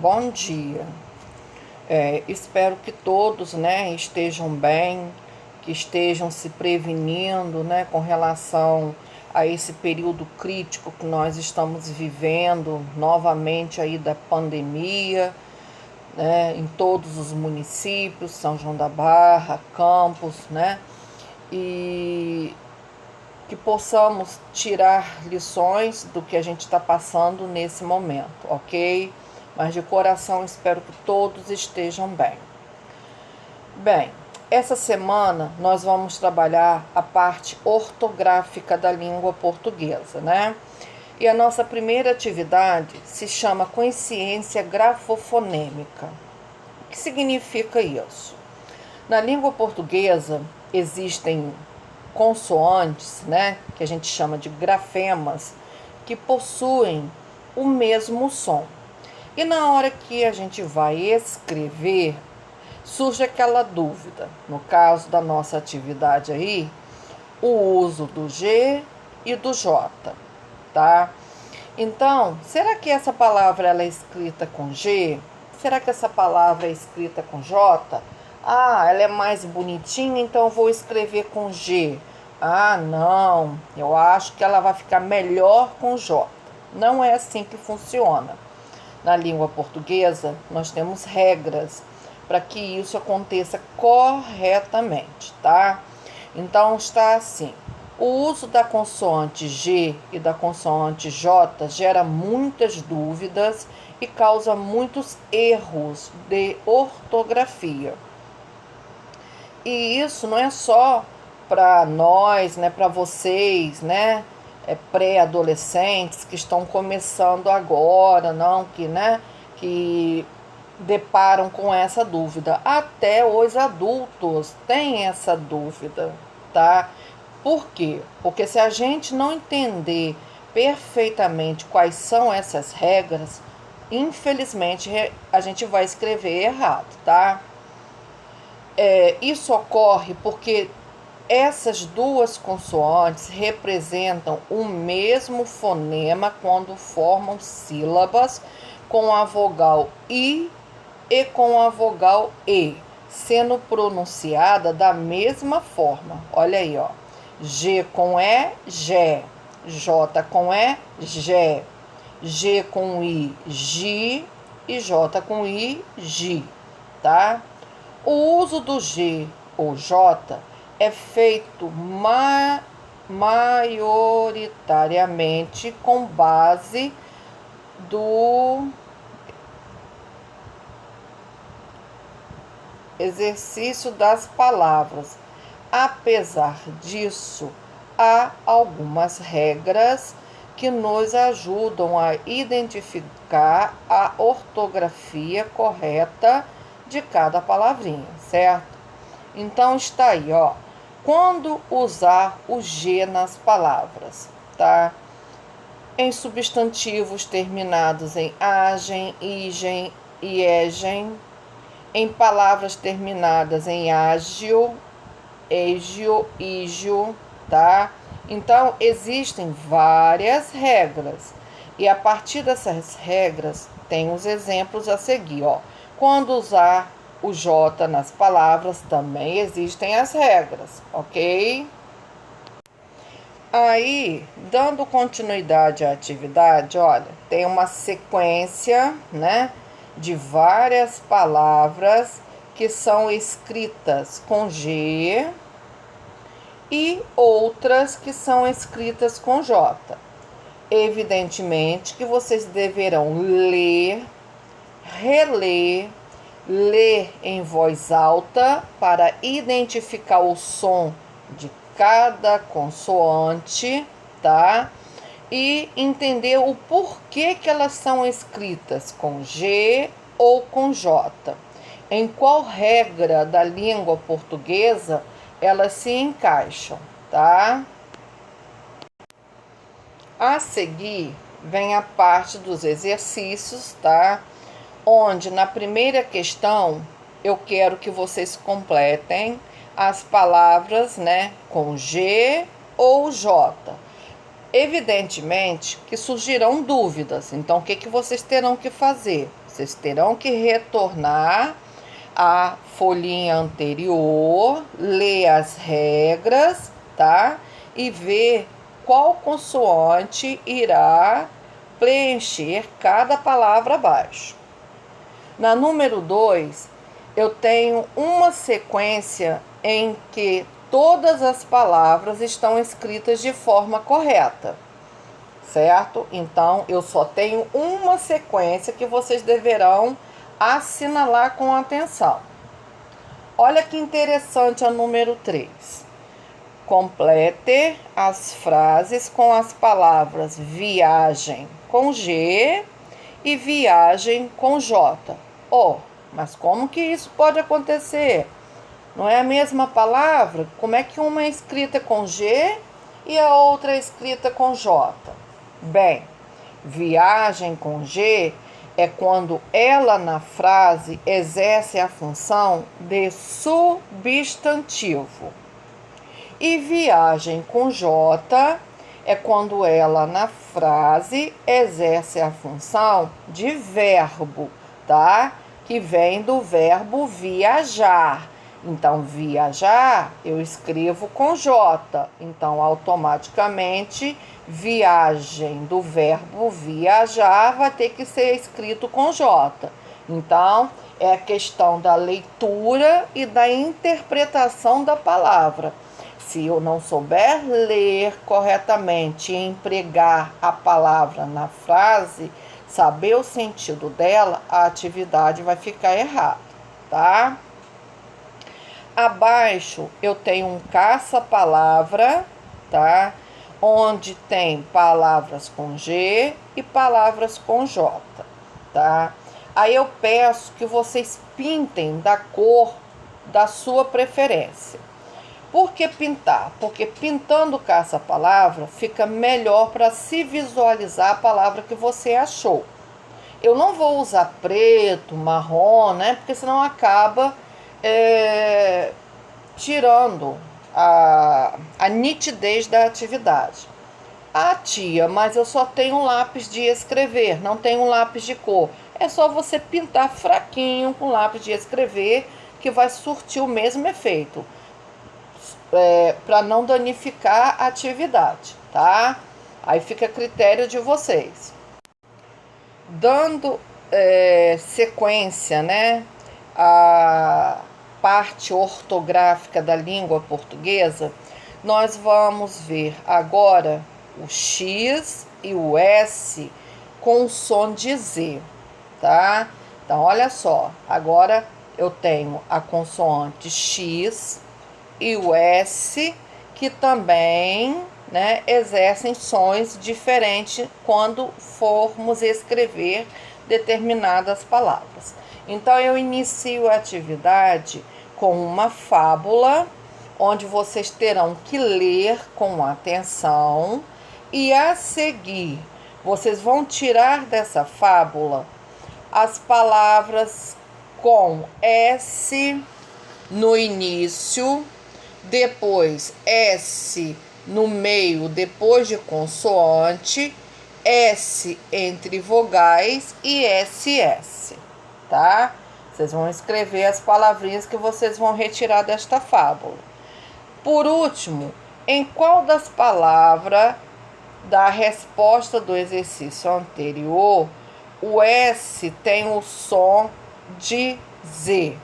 Bom dia. Espero que todos, estejam bem, que estejam se prevenindo, com relação a esse período crítico que nós estamos vivendo novamente aí da pandemia, em todos os municípios, São João da Barra, Campos, e que possamos tirar lições do que a gente está passando nesse momento, ok? Mas de coração espero que todos estejam bem. Bem, essa semana nós vamos trabalhar a parte ortográfica da língua portuguesa, E a nossa primeira atividade se chama consciência grafofonêmica. O que significa isso? Na língua portuguesa existem consoantes, que a gente chama de grafemas, que possuem o mesmo som. E na hora que a gente vai escrever, surge aquela dúvida. No caso da nossa atividade aí, o uso do G e do J, tá? Então, será que essa palavra ela é escrita com G? Será que essa palavra é escrita com J? Ah, ela é mais bonitinha, então eu vou escrever com G. Ah, não, eu acho que ela vai ficar melhor com J. Não é assim que funciona. Na língua portuguesa, nós temos regras para que isso aconteça corretamente, tá? Então, está assim. O uso da consoante G e da consoante J gera muitas dúvidas e causa muitos erros de ortografia. E isso não é só para nós, para vocês, pré-adolescentes que estão começando agora, que deparam com essa dúvida. Até os adultos têm essa dúvida, tá? Por quê? Porque se a gente não entender perfeitamente quais são essas regras, infelizmente a gente vai escrever errado, tá? Isso ocorre porque essas duas consoantes representam o mesmo fonema quando formam sílabas com a vogal I e com a vogal E, sendo pronunciada da mesma forma. Olha aí, ó. G com E, Gé. J com E, Gé. G com I, Gi. E J com I, Gi, tá? O uso do G ou J é feito maioritariamente com base do exercício das palavras. Apesar disso, há algumas regras que nos ajudam a identificar a ortografia correta de cada palavrinha, certo? Então está aí, ó. Quando usar o G nas palavras, tá? Em substantivos terminados em agem, igem, iegem, em palavras terminadas em ágio, égio, ígio, tá? Então, existem várias regras. E a partir dessas regras, tem os exemplos a seguir, ó. Quando usar o J nas palavras, também existem as regras, ok? Aí, dando continuidade à atividade, olha, tem uma sequência, de várias palavras que são escritas com G e outras que são escritas com J. Evidentemente que vocês deverão ler, reler, ler em voz alta para identificar o som de cada consoante, tá? E entender o porquê que elas são escritas com G ou com J. Em qual regra da língua portuguesa elas se encaixam, tá? A seguir vem a parte dos exercícios, tá? Onde na primeira questão eu quero que vocês completem as palavras, com G ou J. Evidentemente que surgirão dúvidas, então o que vocês terão que fazer? Vocês terão que retornar à folhinha anterior, ler as regras, tá? E ver qual consoante irá preencher cada palavra abaixo. Na número 2, eu tenho uma sequência em que todas as palavras estão escritas de forma correta, certo? Então, eu só tenho uma sequência que vocês deverão assinalar com atenção. Olha que interessante a número 3. Complete as frases com as palavras viagem com G e viagem com J. Oh, mas como que isso pode acontecer? Não é a mesma palavra? Como é que uma é escrita com G e a outra é escrita com J? Bem, viagem com G é quando ela na frase exerce a função de substantivo. E viagem com J é quando ela na frase exerce a função de verbo, tá? Que vem do verbo viajar. Então, viajar eu escrevo com J. Então, automaticamente, viagem do verbo viajar vai ter que ser escrito com J. Então, é a questão da leitura e da interpretação da palavra. Se eu não souber ler corretamente e empregar a palavra na frase, saber o sentido dela, a atividade vai ficar errada, tá? Abaixo eu tenho um caça-palavra, tá? Onde tem palavras com G e palavras com J, tá? Aí eu peço que vocês pintem da cor da sua preferência. Por que pintar? Porque pintando caça-palavra fica melhor para se visualizar a palavra que você achou. Eu não vou usar preto, marrom, né? Porque senão acaba tirando a nitidez da atividade. Ah, tia, mas eu só tenho um lápis de escrever, não tenho um lápis de cor. É só você pintar fraquinho com lápis de escrever que vai surtir o mesmo efeito. Para não danificar a atividade, tá? Aí fica a critério de vocês. Dando sequência, né, a parte ortográfica da língua portuguesa, nós vamos ver agora o X e o S com o som de Z, tá? Então, olha só, agora eu tenho a consoante X e o S, que também, né, exercem sons diferentes quando formos escrever determinadas palavras. Então, eu inicio a atividade com uma fábula, onde vocês terão que ler com atenção e, a seguir, vocês vão tirar dessa fábula as palavras com S no início, depois S no meio, depois de consoante, S entre vogais e SS, tá? Vocês vão escrever as palavrinhas que vocês vão retirar desta fábula. Por último, em qual das palavras da resposta do exercício anterior o S tem o som de Z?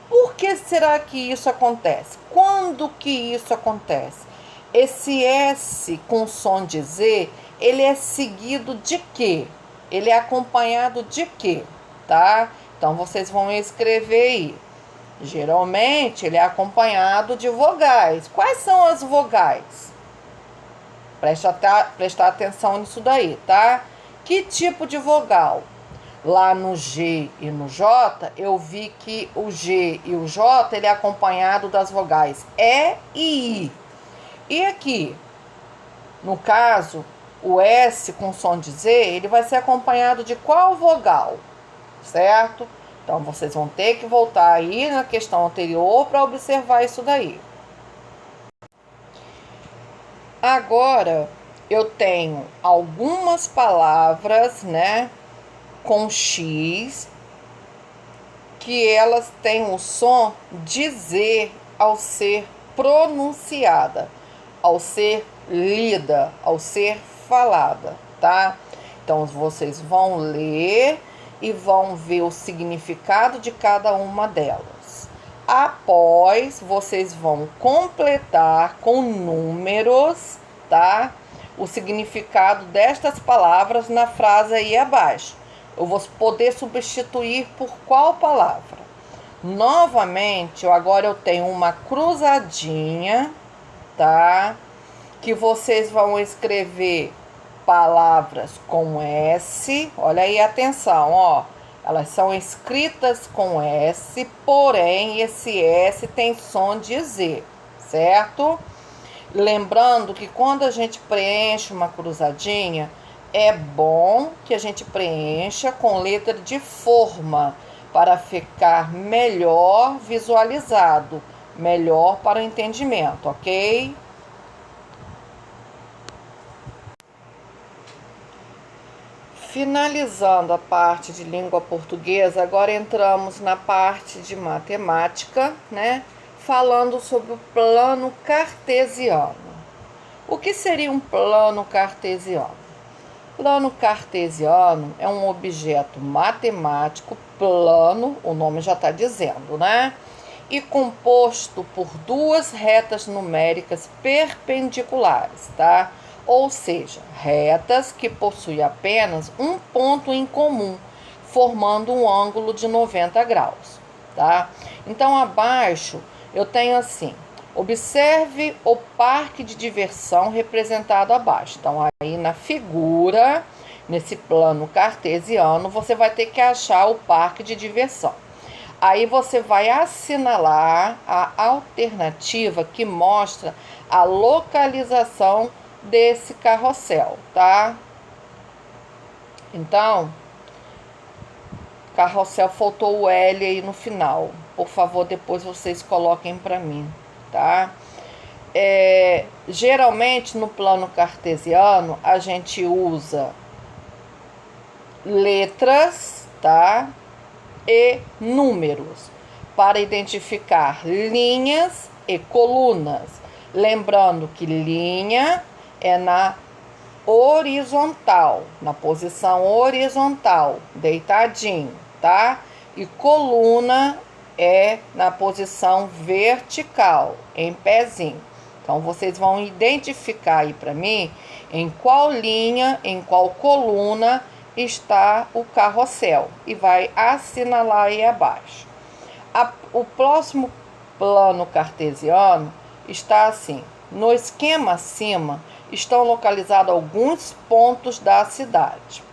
Por que será que isso acontece? Quando que isso acontece? Esse S com som de Z, ele é seguido de quê? Ele é acompanhado de quê? Tá? Então, vocês vão escrever aí. Geralmente, ele é acompanhado de vogais. Quais são as vogais? Prestar atenção nisso daí, tá? Que tipo de vogal? Lá no G e no J, eu vi que o G e o J, ele é acompanhado das vogais E e I. E aqui, no caso, o S com som de Z, ele vai ser acompanhado de qual vogal? Certo? Então, vocês vão ter que voltar aí na questão anterior para observar isso daí. Agora, eu tenho algumas palavras, né, com X, que elas têm o som de Z ao ser pronunciada, ao ser lida, ao ser falada, tá? Então, vocês vão ler e vão ver o significado de cada uma delas. Após, vocês vão completar com números, tá? O significado destas palavras na frase aí abaixo. Eu vou poder substituir por qual palavra? Novamente, agora eu tenho uma cruzadinha, tá? Que vocês vão escrever palavras com S. Olha aí, atenção, ó. Elas são escritas com S, porém esse S tem som de Z, certo? Lembrando que quando a gente preenche uma cruzadinha, é bom que a gente preencha com letra de forma para ficar melhor visualizado, melhor para o entendimento, ok? Finalizando a parte de língua portuguesa, agora entramos na parte de matemática, né? Falando sobre o plano cartesiano. O que seria um plano cartesiano? Plano cartesiano é um objeto matemático plano, o nome já está dizendo, né? E composto por duas retas numéricas perpendiculares, tá? Ou seja, retas que possuem apenas um ponto em comum, formando um ângulo de 90 graus, tá? Então, abaixo eu tenho assim: observe o parque de diversão representado abaixo. Então, aí na figura, nesse plano cartesiano, você vai ter que achar o parque de diversão. Aí você vai assinalar a alternativa que mostra a localização desse carrossel, tá? Então, carrossel, faltou o L aí no final. Por favor, depois vocês coloquem para mim, tá? Geralmente no plano cartesiano a gente usa letras, tá? E números para identificar linhas e colunas. Lembrando que linha é na horizontal, na posição horizontal, deitadinho, tá? E coluna é na posição vertical, em pezinho. Então, vocês vão identificar aí para mim em qual linha, em qual coluna está o carrossel e vai assinalar aí abaixo. O próximo plano cartesiano está assim: no esquema acima estão localizados alguns pontos da cidade.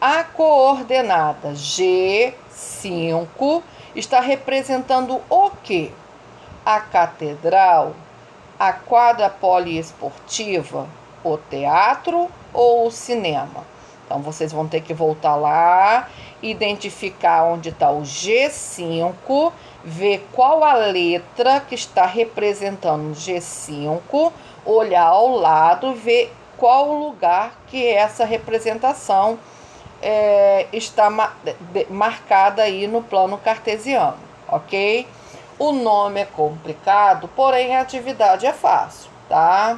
A coordenada G5 está representando o quê? A catedral, a quadra poliesportiva, o teatro ou o cinema? Então, vocês vão ter que voltar lá, identificar onde está o G5, ver qual a letra que está representando o G5, olhar ao lado, ver qual o lugar que essa representação está marcada aí no plano cartesiano, ok? O nome é complicado, porém a atividade é fácil, tá?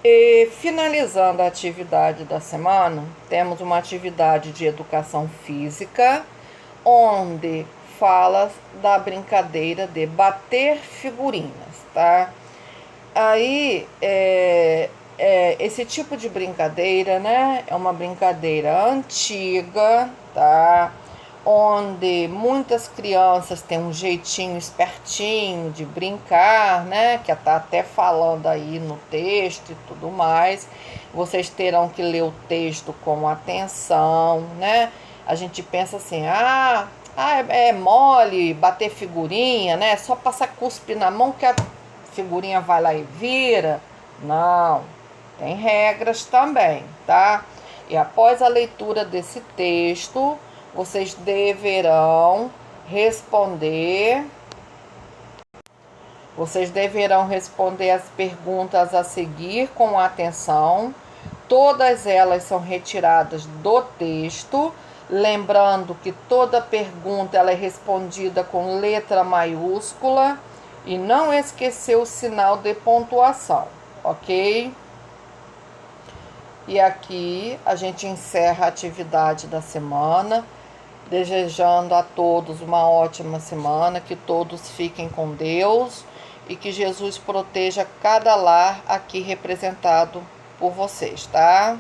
E finalizando a atividade da semana, temos uma atividade de educação física, onde fala da brincadeira de bater figurinhas, tá? Aí, esse tipo de brincadeira, né, é uma brincadeira antiga, tá? Onde muitas crianças têm um jeitinho espertinho de brincar, né? Que tá até falando aí no texto e tudo mais. Vocês terão que ler o texto com atenção, né? A gente pensa assim, é mole bater figurinha, né? Só passar cuspe na mão que a figurinha vai lá e vira. Não, tem regras também, tá? E após a leitura desse texto, vocês deverão responder as perguntas a seguir com atenção. Todas elas são retiradas do texto, lembrando que toda pergunta ela é respondida com letra maiúscula e não esquecer o sinal de pontuação, ok? E aqui a gente encerra a atividade da semana, desejando a todos uma ótima semana, que todos fiquem com Deus e que Jesus proteja cada lar aqui representado por vocês, tá?